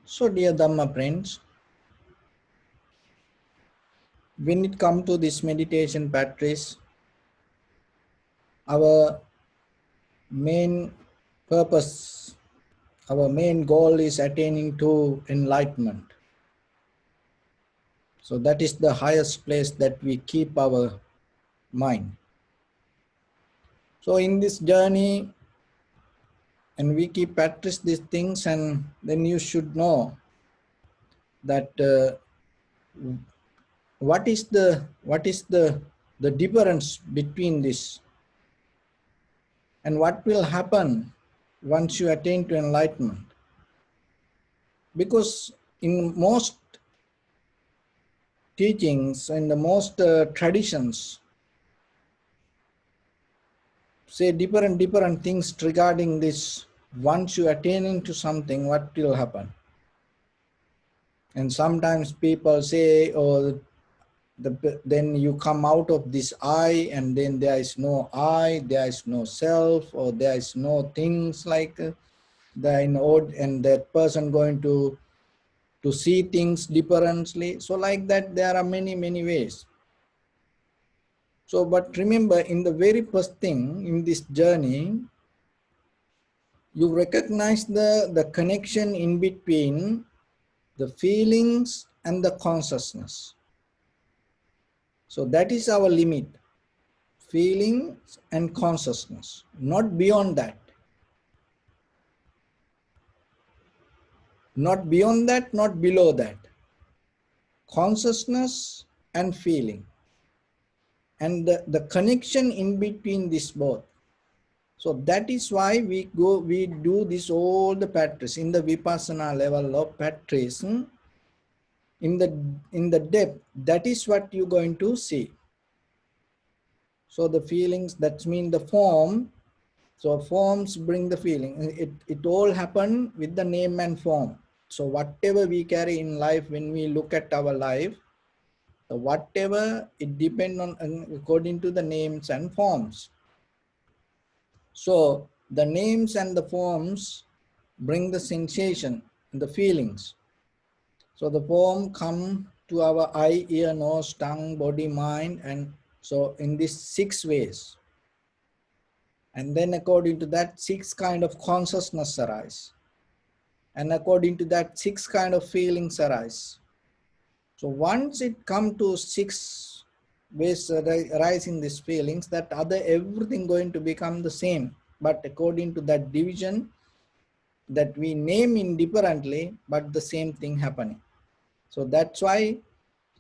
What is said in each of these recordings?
So dear Dharma friends, when it comes to this meditation practice, our main purpose, our main goal is attaining to enlightenment. So that is the highest place that we keep our mind. So in this journey, and we keep practice these things, and then you should know that what is the difference between this, and what will happen once you attain to enlightenment. Because in most teachings and the most traditions say different things regarding this. Once you attain into something, what will happen? And sometimes people say, oh, then you come out of this I, and then there is no I, there is no self, or there is no things like and that person going to see things differently. So like that, there are many ways. So, but remember, in the very first thing in this journey, you recognize the connection in between the feelings and the consciousness. So that is our limit, feelings and consciousness, not beyond that. Not beyond that, not below that. Consciousness and feeling. And the connection in between these both. So that is why we do this all the practice in the vipassana level of practice. In the depth, that is what you're going to see. So the feelings, that means the form. So forms bring the feeling. It all happen with the name and form. So whatever we carry in life, when we look at our life, whatever, it depends on according to the names and forms. So the names and the forms bring the sensation and the feelings. So the form come to our eye, ear, nose, tongue, body, mind, and so in these 6 ways. And then according to that, 6 kind of consciousness arise. And according to that, 6 kind of feelings arise. So once it come to 6 ways arising these feelings, that everything going to become the same. But according to that division, that we name indifferently, but the same thing happening. So that's why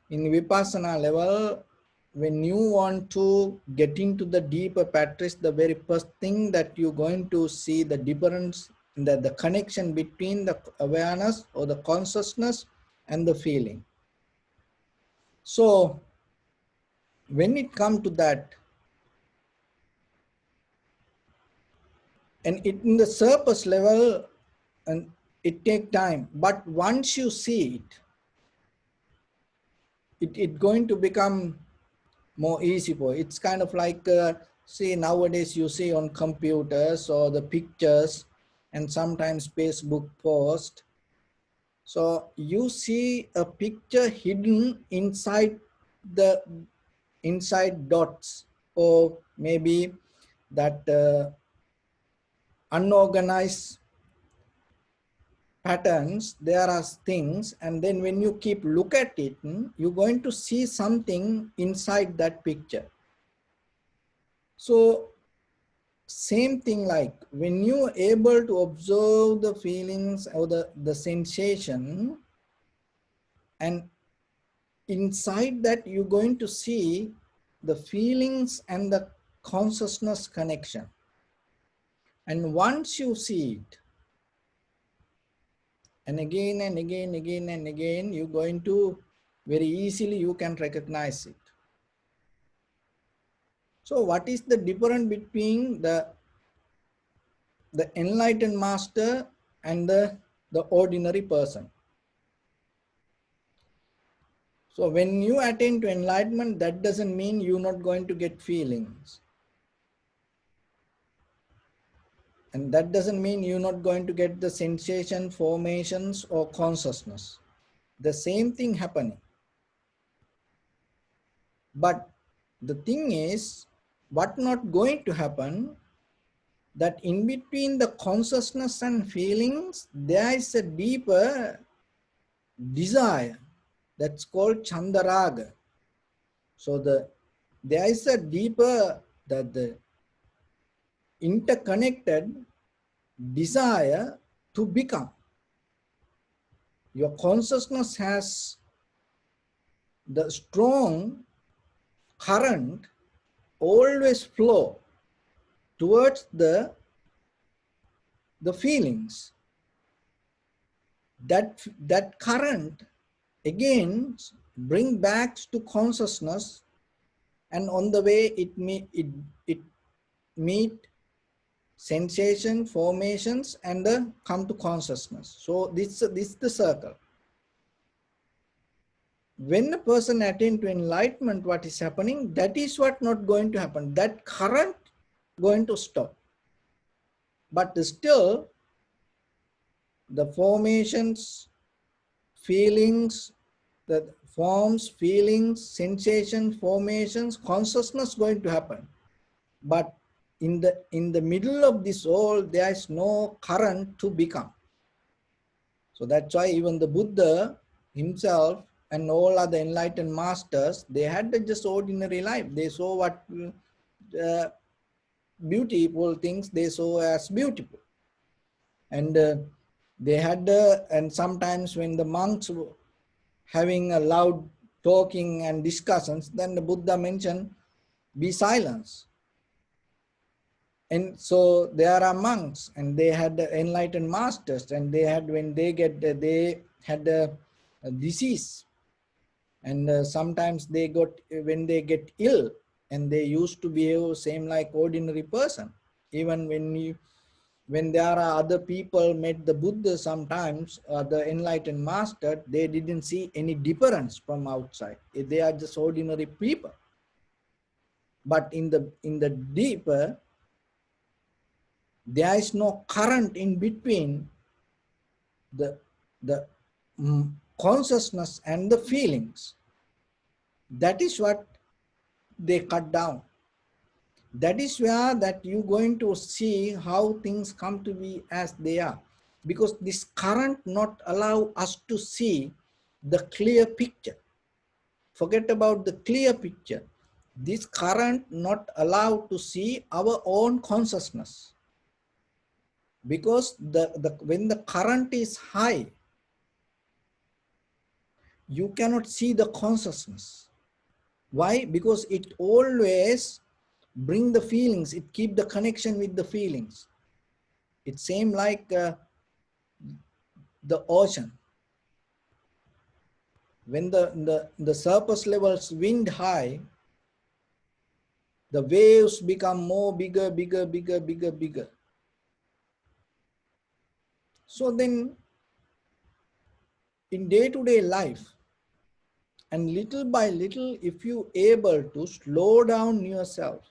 in Vipassana level, when you want to get into the deeper practice, the very first thing that you're going to see the difference, the connection between the awareness or the consciousness and the feeling. So when it comes to that, and in the surface level, and it takes time, but once you see it going to become more easy for. It's kind of like, see, nowadays you see on computers or the pictures and sometimes Facebook post. So you see a picture hidden inside dots, or maybe that unorganized patterns. There are things, and then when you keep look at it, you're going to see something inside that picture. So same thing, like when you are able to observe the feelings or the sensation, and inside that you're going to see the feelings and the consciousness connection. And once you see it, and again and again, you're going to very easily, you can recognize it. So what is the difference between the enlightened master and the ordinary person? So when you attain to enlightenment, that doesn't mean you're not going to get feelings. And that doesn't mean you're not going to get the sensation, formations, or consciousness. The same thing happening. But the thing is, what not going to happen, that in between the consciousness and feelings, there is a deeper desire that's called Chandaraga. So there is a deeper, the interconnected desire to become. Your consciousness has the strong current always flow towards the feelings. That current again bring back to consciousness, and on the way it meet sensation, formations, and come to consciousness. So this is the circle. When a person attains to enlightenment, what is happening, that is what not going to happen. That current going to stop. But still, the formations, feelings, the forms, feelings, sensation, formations, consciousness going to happen. But in the middle of this all, there is no current to become. So that's why even the Buddha himself and all other enlightened masters, they had just ordinary life. They saw what beautiful things they saw as beautiful. And they had, and sometimes when the monks were having a loud talking and discussions, then the Buddha mentioned, be silence. And so there are monks, and they had enlightened masters, and they had, when they had a disease, and sometimes they got, when they get ill, and they used to behave same like ordinary person. Even when there are other people met the Buddha sometimes, the enlightened master, they didn't see any difference from outside. They are just ordinary people. But in the deeper, there is no current in between the consciousness and the feelings. That is what they cut down. That is where that you're going to see how things come to be as they are. Because this current not allow us to see the clear picture. Forget about the clear picture. This current not allow to see our own consciousness. Because when the current is high, you cannot see the consciousness. Why? Because it always bring the feelings, it keep the connection with the feelings. It same like the ocean. When the surface levels wind high, the waves become more bigger. So then in day-to-day life, and little by little, if you able to slow down yourself,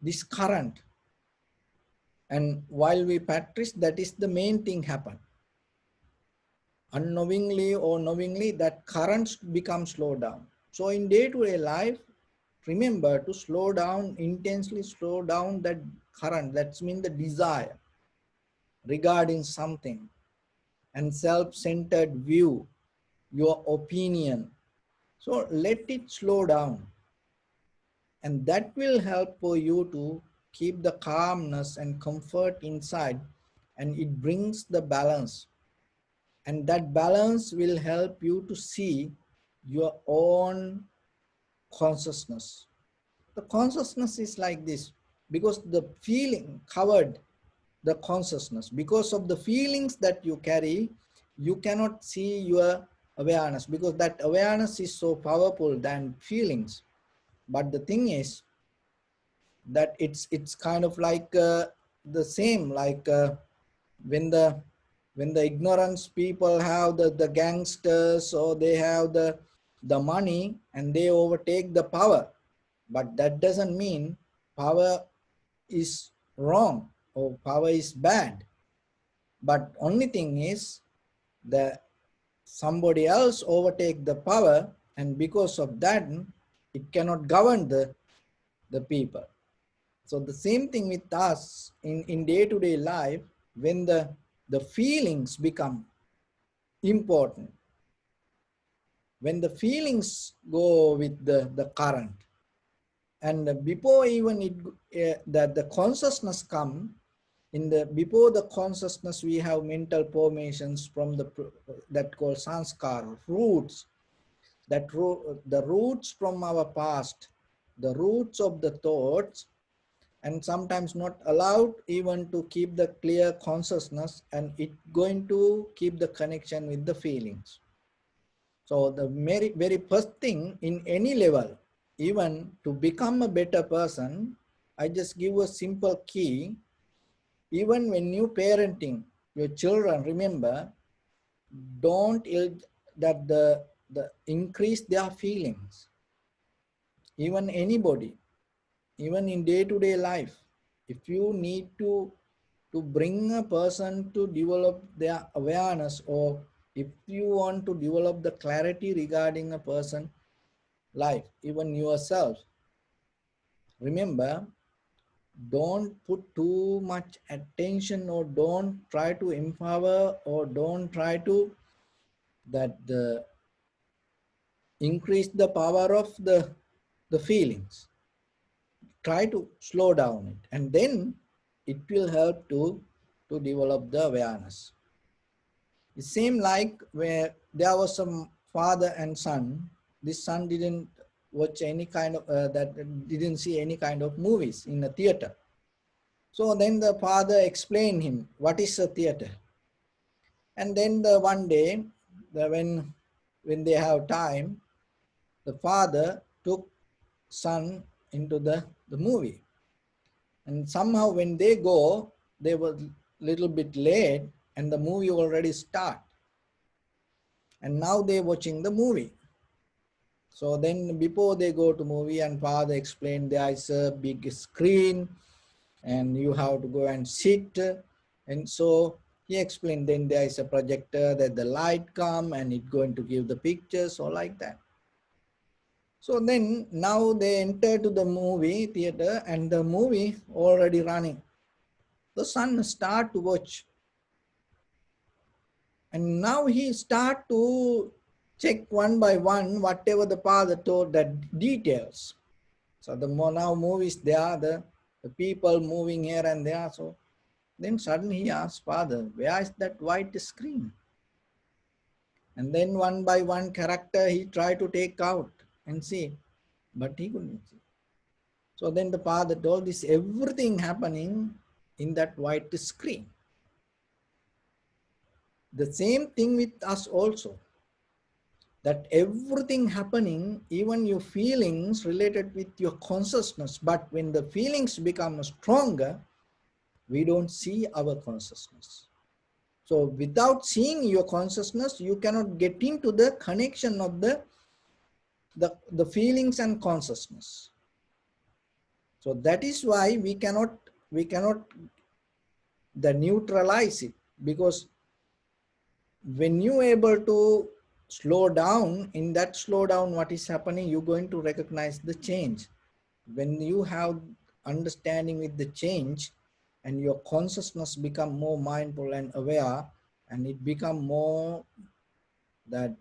this current, and while we practice, that is the main thing happen. Unknowingly or knowingly, that currents become slowed down. So in day-to-day life, remember to slow down, intensely slow down that current. That means the desire regarding something, and self-centered view, your opinion. So let it slow down. And that will help for you to keep the calmness and comfort inside, and it brings the balance. And that balance will help you to see your own consciousness. The consciousness is like this, because the feeling covered the consciousness. Because of the feelings that you carry, you cannot see your awareness, because that awareness is so powerful than feelings. But the thing is that it's kind of like the same, like when the ignorance people have the gangsters, or they have the money, and they overtake the power. But that doesn't mean power is wrong or power is bad. But only thing is that somebody else overtake the power, and because of that, it cannot govern the people. So the same thing with us in day-to-day life, when the feelings become important, when the feelings go with the current, and before even that the consciousness come, before the consciousness we have mental formations from that called sanskar, roots, the roots from our past, the roots of the thoughts, and sometimes not allowed even to keep the clear consciousness, and it going to keep the connection with the feelings. So the very first thing in any level, even to become a better person, I just give a simple key. Even when you parenting your children, remember, don't that the increase their feelings. Even anybody, even in day-to-day life, if you need to bring a person to develop their awareness, or if you want to develop the clarity regarding a person life, even yourself, remember, don't put too much attention, or don't try to empower, or don't try to increase the power of the feelings. Try to slow down it, and then it will help to develop the awareness. It seemed like where there was some father and son. This son didn't watch any kind of didn't see any kind of movies in the theater. So then the father explained him what is a theater. And then one day, when they have time, the father took son into the movie. And somehow when they go, they were little bit late, and the movie already start. And now they're watching the movie. So then before they go to movie, and father explained there is a big screen and you have to go and sit. And so he explained then there is a projector that the light come and it going to give the pictures or like that. So then now they enter to the movie theater, and the movie already running. The son start to watch, and now he start to check one by one whatever the father told, that details. So the now movies there, the people moving here and there. So then suddenly he asked father, where is that white screen? And then one by one character he tried to take out and see, but he couldn't see. So then the father told, this everything happening in that white screen. The same thing with us also, that everything happening, even your feelings related with your consciousness, but when the feelings become stronger, we don't see our consciousness. So without seeing your consciousness, you cannot get into the connection of the feelings and consciousness. So that is why we cannot neutralize it, because when you able to slow down, in that slow down what is happening, you're going to recognize the change. When you have understanding with the change, and your consciousness become more mindful and aware, and it become more that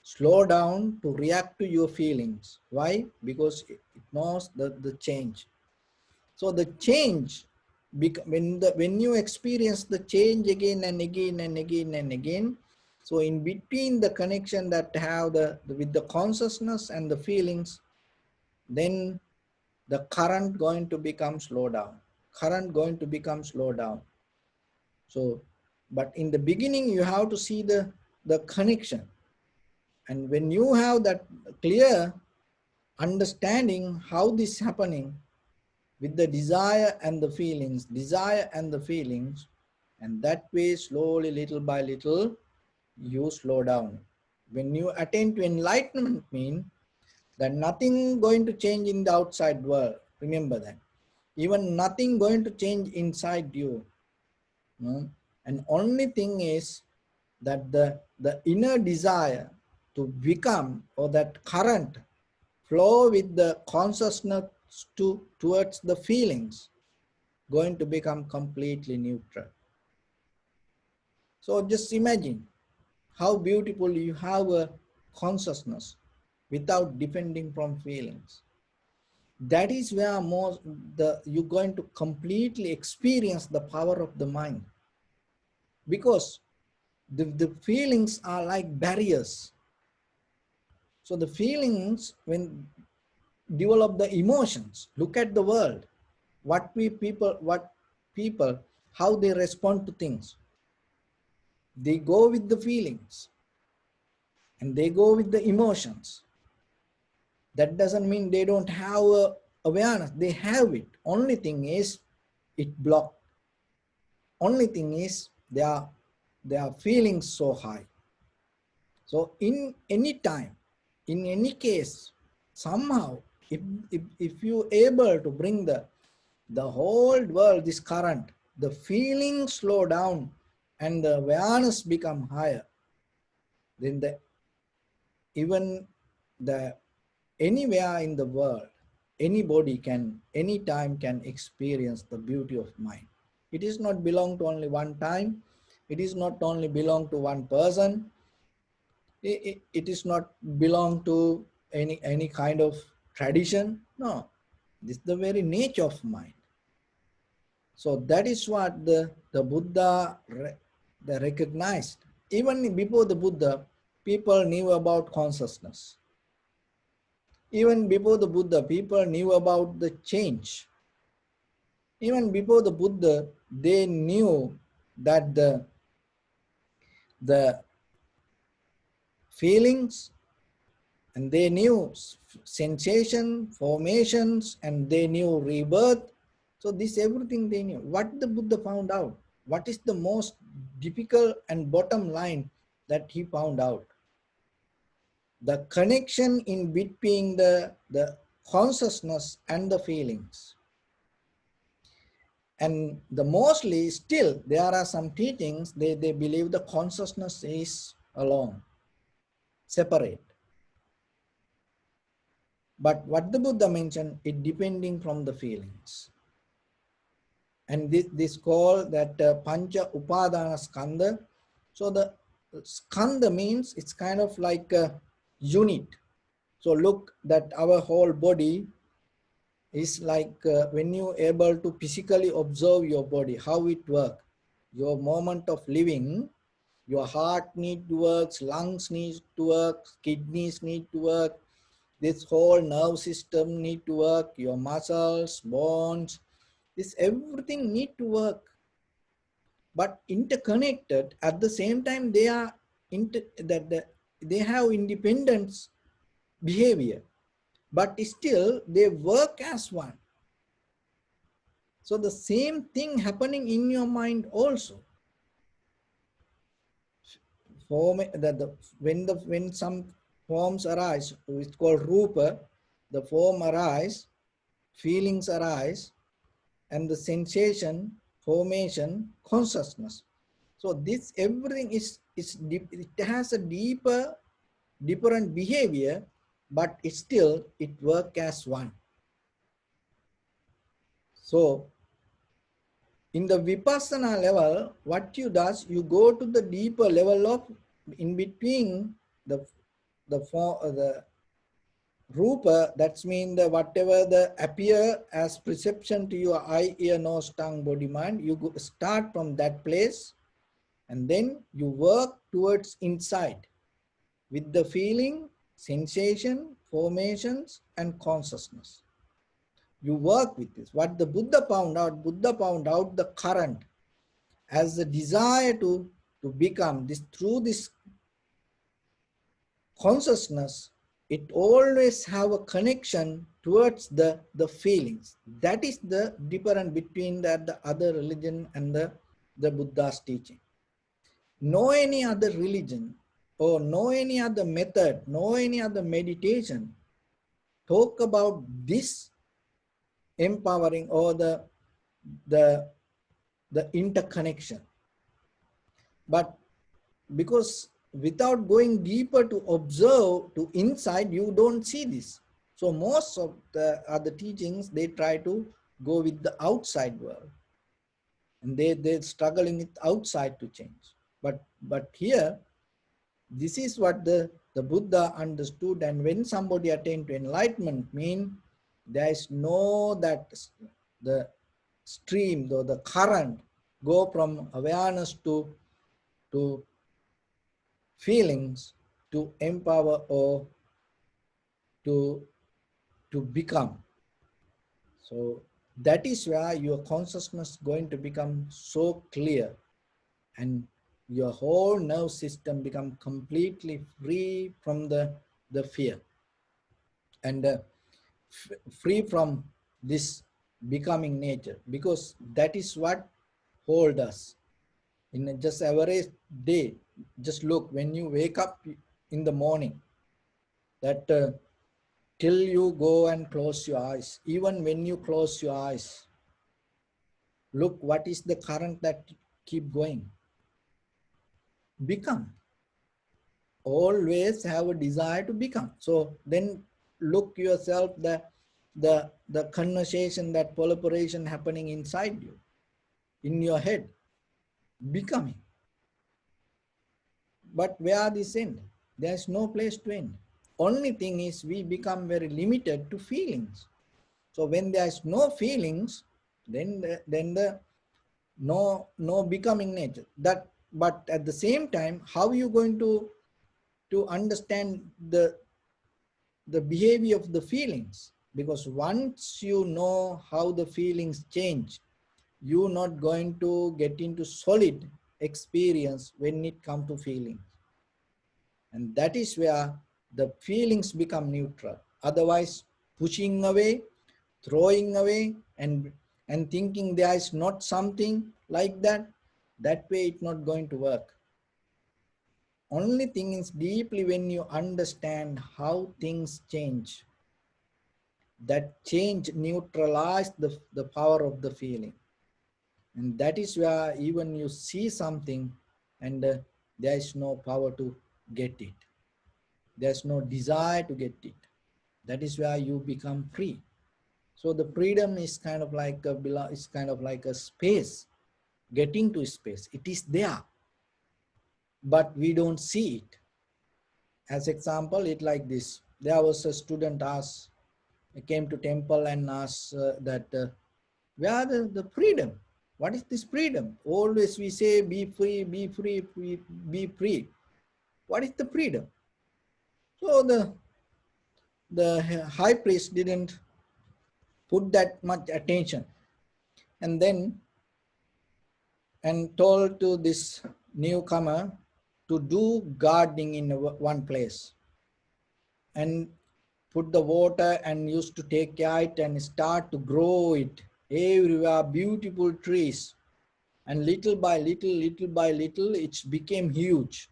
slow down to react to your feelings. Why? Because it knows the change. So the change, when you experience the change again and again and again and again, so in between the connection that have with the consciousness and the feelings, then the current going to become slow down. Current going to become slow down. So, but in the beginning, you have to see the connection. And when you have that clear understanding how this is happening with the desire and the feelings, and that way slowly, little by little, you slow down. When you attain to enlightenment, mean that nothing going to change in the outside world. Remember that. Even nothing going to change inside you. And only thing is that the inner desire to become, or that current flow with the consciousness towards the feelings, going to become completely neutral. So just imagine how beautiful you have a consciousness without depending from feelings. That is where you're going to completely experience the power of the mind, because the feelings are like barriers. So the feelings, when develop the emotions, look at the world, what people, how they respond to things. They go with the feelings and they go with the emotions. That doesn't mean they don't have awareness. They have it. Only thing is it blocked. Only thing is they are feeling so high. So in any time, in any case, somehow, if you able to bring the whole world, this current, the feelings slow down and the awareness become higher, then even the anywhere in the world, anybody can, anytime can experience the beauty of mind. It is not belong to only one time. It is not only belong to one person. It is not belong to any kind of tradition. No, this is the very nature of mind. So that is what the Buddha they recognized. Even before the Buddha, people knew about consciousness. Even before the Buddha, people knew about the change. Even before the Buddha, they knew that the feelings, and they knew sensation, formations, and they knew rebirth. So this everything they knew. What the Buddha found out? What is the most difficult and bottom line that he found out? The connection in between the consciousness and the feelings. And the mostly still there are some teachings, they believe the consciousness is alone, separate. But what the Buddha mentioned, it depending from the feelings. And this called that Pancha Upadana Skandha. So the Skandha means it's kind of like a unit. So look that our whole body is like when you able to physically observe your body, how it works, your moment of living, your heart need to work, lungs need to work, kidneys need to work, this whole nerve system need to work, your muscles, bones, this everything need to work, but interconnected. At the same time, they are they have independence behavior, but still they work as one. So the same thing happening in your mind also. When some forms arise, it's called rupa, the form arise, feelings arise, and the sensation, formation, consciousness. So this everything is deep, it has a different behavior, but it works as one. So in the Vipassana level, what you does, you go to the deeper level of in between the rupa, that's mean the whatever the appear as perception to your eye, ear, nose, tongue, body, mind, you start from that place and then you work towards inside with the feeling, sensation, formations, and consciousness. You work with this. What the Buddha found out the current as the desire to become this through this consciousness, it always have a connection towards the feelings. That is the difference between the other religion and the Buddha's teaching. No any other religion or no any other method, no any other meditation talk about this empowering or the the interconnection. But because without going deeper to observe to inside, you don't see this. So most of the other teachings, they try to go with the outside world, and they're struggling with outside to change. But here, this is what the Buddha understood. And when somebody attained to enlightenment, mean there is no that the stream or the current go from awareness to feelings to empower or to become. So that is where your consciousness is going to become so clear, and your whole nerve system become completely free from the fear, and free from this becoming nature, because that is what hold us in just average day. Just look, when you wake up in the morning, that till you go and close your eyes, even when you close your eyes, look what is the current that keep going. Become. Always have a desire to become. So then look yourself, the conversation, that proliferation happening inside you, in your head, becoming. But where this end? There's no place to end. Only thing is we become very limited to feelings. So when there's no feelings, then the no becoming nature. That, but at the same time, how are you going to understand the behavior of the feelings? Because once you know how the feelings change, you're not going to get into solid experience when it comes to feelings. And that is where the feelings become neutral. Otherwise, pushing away, throwing away, and thinking there is not something like that, that way it's not going to work. Only thing is deeply when you understand how things change, that change neutralize the power of the feeling. And that is where even you see something and there is no power to get it. There's no desire to get it. That is where you become free. So the freedom is kind of like a space, getting to space. It is there, but we don't see it. As example, it like this. There was a student asked, came to temple and asked that where the freedom? What is this freedom? Always we say be free, be free, be free. What is the freedom? So the high priest didn't put that much attention, and then and told to this newcomer to do gardening in one place and put the water and used to take care it and start to grow it everywhere, beautiful trees. And little by little, it became huge.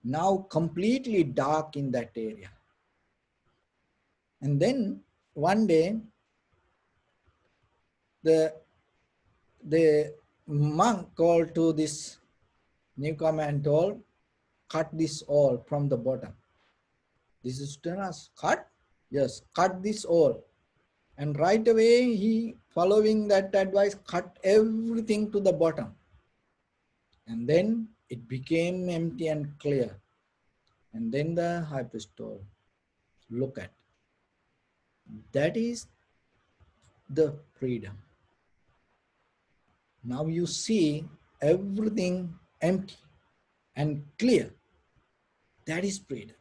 Now completely dark in that area. And then one day, the monk called to this newcomer and told, cut this all from the bottom. This is Tenas, cut? Yes, cut this all. And right away, he, following that advice, cut everything to the bottom. And then it became empty and clear. And then the high priest told, look at, that is the freedom. Now you see everything empty and clear. That is freedom.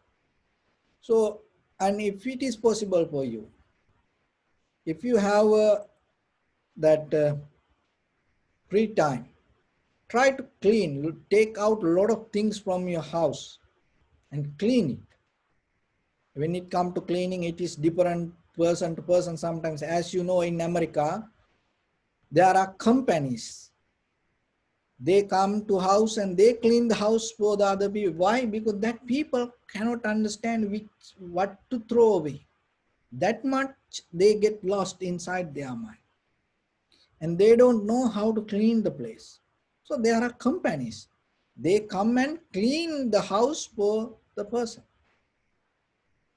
So, and if it is possible for you, if you have that free time, try to clean, take out a lot of things from your house and clean it. When it comes to cleaning, it is different person to person sometimes. As you know, in America, there are companies. They come to house and they clean the house for the other people. Why? Because that people cannot understand what to throw away. that much they get lost inside their mind, and they don't know how to clean the place. So there are companies, they come and clean the house for the person.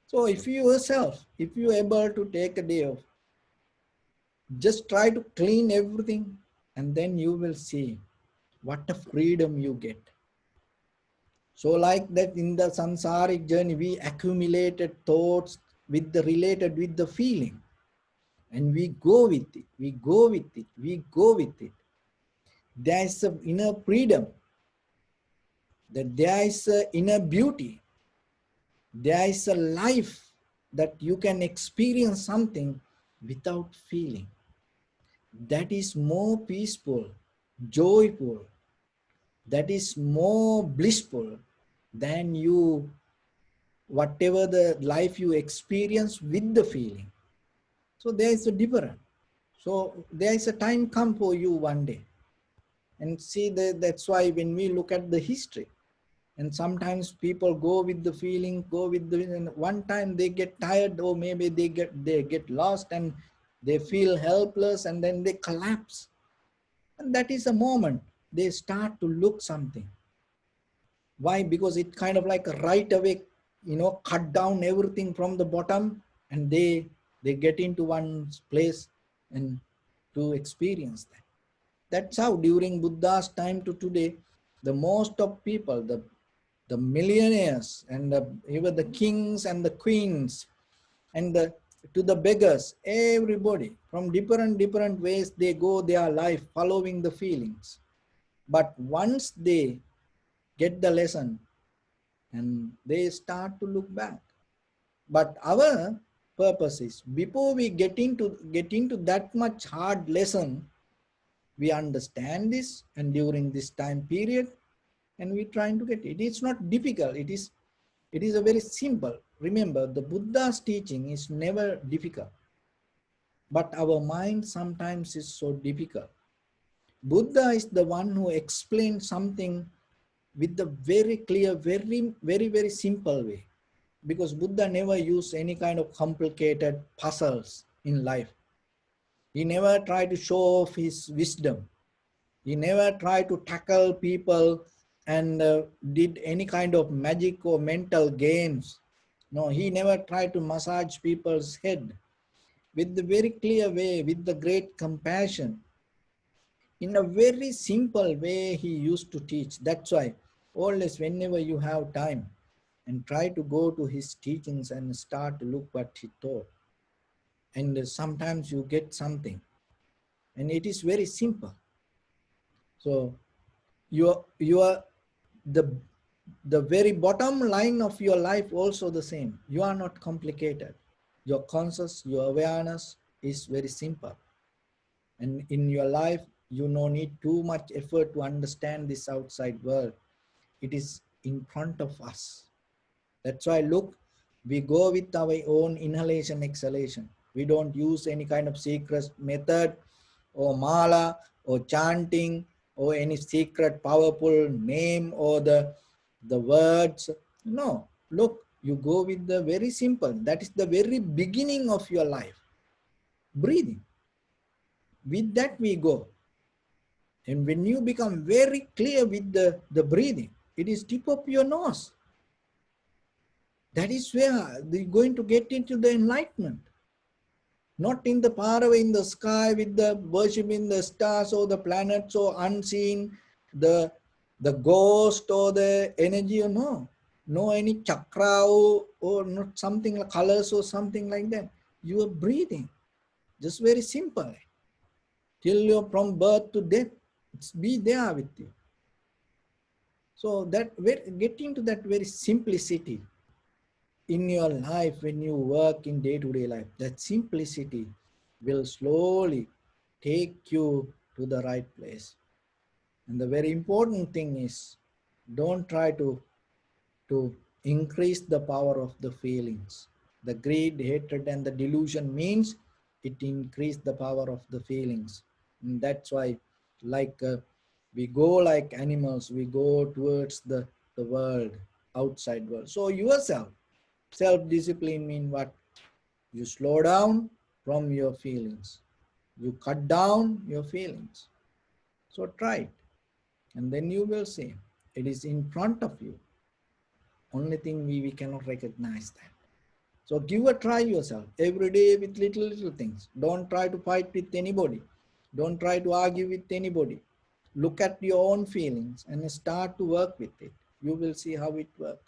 So if you yourself, if you able to take a day off, just try to clean everything, and then you will see what a freedom you get. So like that, in the samsaric journey, we accumulated thoughts with the related with the feeling, and we go with it, we go with it, we go with it. There is a inner freedom, that there is a inner beauty, there is a life that you can experience something without feeling. That is more peaceful, joyful, that is more blissful than you, whatever the life you experience with the feeling. So there is a difference. So there is a time come for you one day. And see, that's why when we look at the history, and sometimes people go with the feeling, go with the, and one time they get tired, or maybe they get lost, and they feel helpless, and then they collapse. And that is a moment they start to look something. Why? Because it kind of like right away, cut down everything from the bottom, and they get into one place and to experience that. That's how during Buddha's time to today, the most of people, the millionaires, and even the kings and the queens, and to the beggars, everybody from different ways, they go their life following the feelings. But once they get the lesson, and they start to look back. But our purpose is, before we get into that much hard lesson, we understand this, and during this time period, and we trying to get it. It's not difficult. It is a very simple. Remember, the Buddha's teaching is never difficult, but our mind sometimes is so difficult. Buddha is the one who explained something with the very clear, very simple way. Because Buddha never used any kind of complicated puzzles in life. He never tried to show off his wisdom. He never tried to tackle people and did any kind of magic or mental games. No, he never tried to massage people's head. With the very clear way, with the great compassion, in a very simple way he used to teach. That's why always, whenever you have time, and try to go to his teachings and start to look what he taught. And sometimes you get something, and it is very simple. So you are the very bottom line of your life also the same. You are not complicated. Your conscious, your awareness is very simple. And in your life, you no need too much effort to understand this outside world. It is in front of us. That's why, look, we go with our own inhalation, exhalation. We don't use any kind of secret method or mala or chanting or any secret powerful name or the words. No, look, you go with the very simple. That is the very beginning of your life. Breathing. With that we go. And when you become very clear with the breathing, it is tip of your nose. That is where they're going to get into the enlightenment. Not in the far away in the sky with the worshiping the stars or the planets or unseen, the ghost or the energy, or no. No any chakra or not something like colors or something like that. You are breathing. Just very simple. Till you're from birth to death, it's be there with you. So that getting to that very simplicity in your life, when you work in day-to-day life, that simplicity will slowly take you to the right place. And the very important thing is, don't try to increase the power of the feelings. The greed, hatred, and the delusion means it increase the power of the feelings. And that's why, like we go like animals, we go towards the world, outside world. So yourself, self-discipline mean what? You slow down from your feelings. You cut down your feelings. So try it. And then you will see. It is in front of you. Only thing we cannot recognize that. So give a try yourself every day with little things. Don't try to fight with anybody. Don't try to argue with anybody. Look at your own feelings and start to work with it. You will see how it works.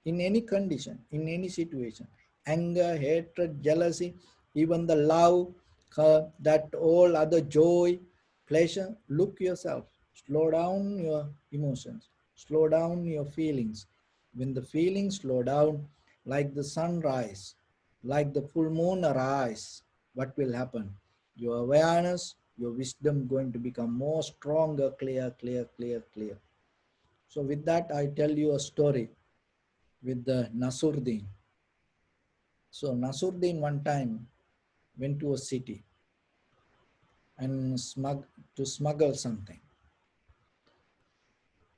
In any condition, in any situation. Anger, hatred, jealousy, even the love, that all other joy, pleasure, look yourself. Slow down your emotions. Slow down your feelings. When the feelings slow down, like the sunrise, like the full moon arise, what will happen? Your awareness, your wisdom going to become more stronger, clear, clear, clear, clear. So with that, I tell you a story with the Nasruddin. So Nasruddin one time went to a city and to smuggle something.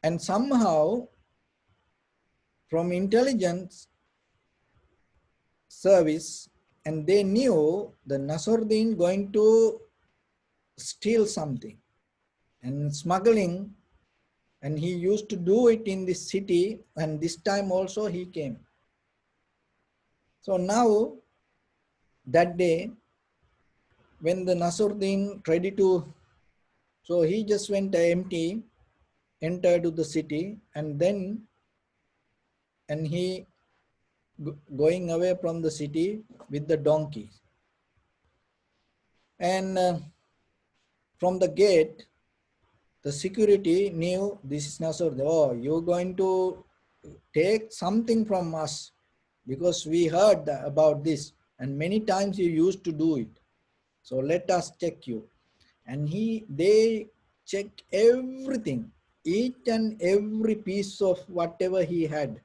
And somehow from intelligence service, and they knew the Nasruddin going to steal something and smuggling, and he used to do it in this city, and this time also he came. So now that day when the Nasruddin ready to, so he just went empty, entered to the city, and then and he going away from the city with the donkey. And from the gate, the security knew this is Nasruddin. Oh, you're going to take something from us because we heard about this and many times you used to do it. So let us check you. And they check everything, each and every piece of whatever he had.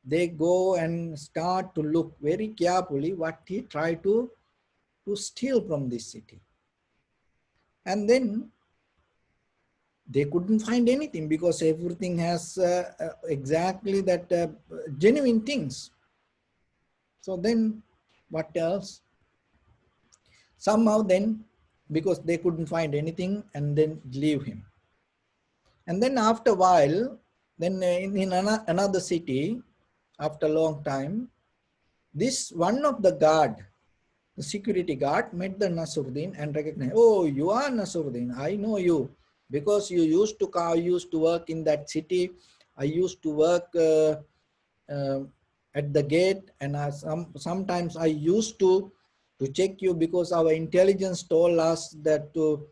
They go and start to look very carefully what he tried to steal from this city. And then they couldn't find anything because everything has exactly that genuine things. So then what else? Somehow then, because they couldn't find anything, and then leave him. And then after a while, then in another city, after a long time, this one of the guard, the security guard, met the Nasruddin and recognized, oh, you are Nasruddin, I know you, because you used to work in that city. I used to work uh, at the gate, and sometimes I used to check you because our intelligence told us that to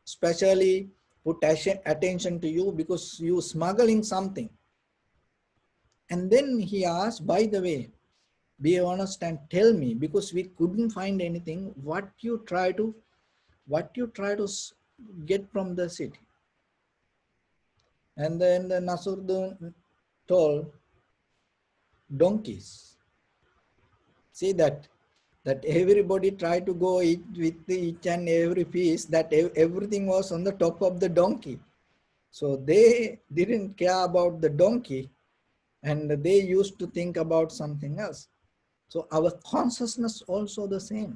specially put attention to you because you smuggling something. And then he asked, by the way, be honest and tell me, because we couldn't find anything, what you try to get from the city. And then the Nasruddin told, donkeys. See that everybody tried to go eat with each and every piece, that everything was on the top of the donkey. So they didn't care about the donkey, and they used to think about something else. So our consciousness also the same.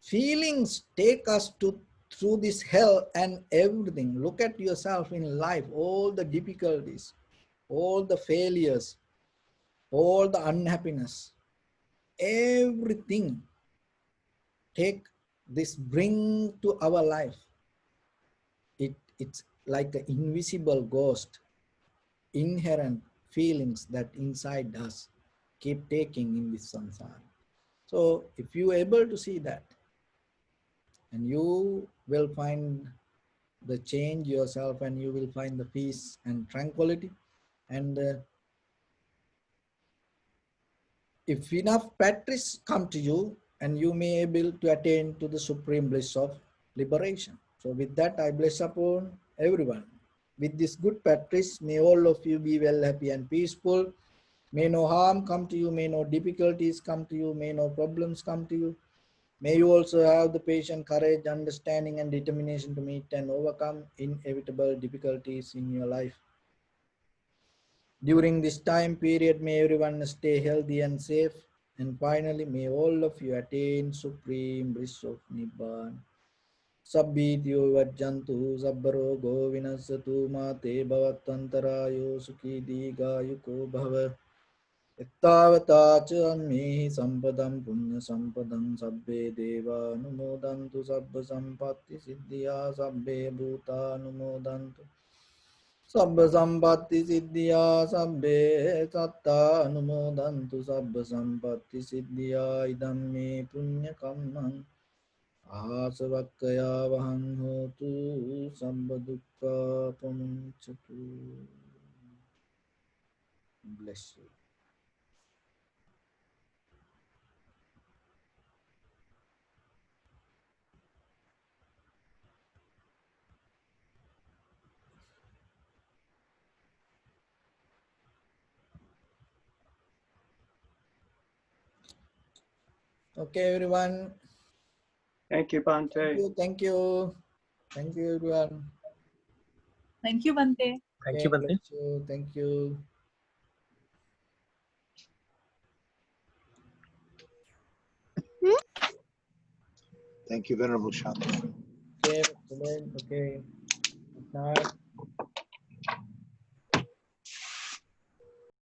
Feelings take us through this hell and everything. Look at yourself in life, all the difficulties, all the failures, all the unhappiness, everything bring to our life. It's like an invisible ghost, inherent feelings that inside us keep taking in this samsara. So if you are able to see that, and you will find the change yourself, and you will find the peace and tranquility. And if enough practice come to you, and you may able to attain to the supreme bliss of liberation. So with that, I bless upon everyone. With this good practice, may all of you be well, happy and peaceful. May no harm come to you, may no difficulties come to you, may no problems come to you. May you also have the patience, courage, understanding and determination to meet and overcome inevitable difficulties in your life. During this time period, may everyone stay healthy and safe. And finally, may all of you attain supreme bliss of Nibbana. Sabbhityo vajjantu sabbarogo vinasatu mate bhavatantarayo sukhi digayuko bhava. Ittavata cha anmehi sampadam punya sampadam sabbe deva numodantu sabba sampatti siddhya sabbe bhuta numodantu. Sabba sampatti siddhya sabbe satta anumodantu sabba sampatti siddhya idam me punya kammam asavakkaya vaham hotu sabba dukkha pamunchatu. Bless you. Okay, everyone. Thank you, Bhante. Thank you. Thank you, everyone. Thank you, Bhante. Thank you, Bhante. Bless you. Thank you. Thank you, Venerable Shanthi. Okay, okay. Good night.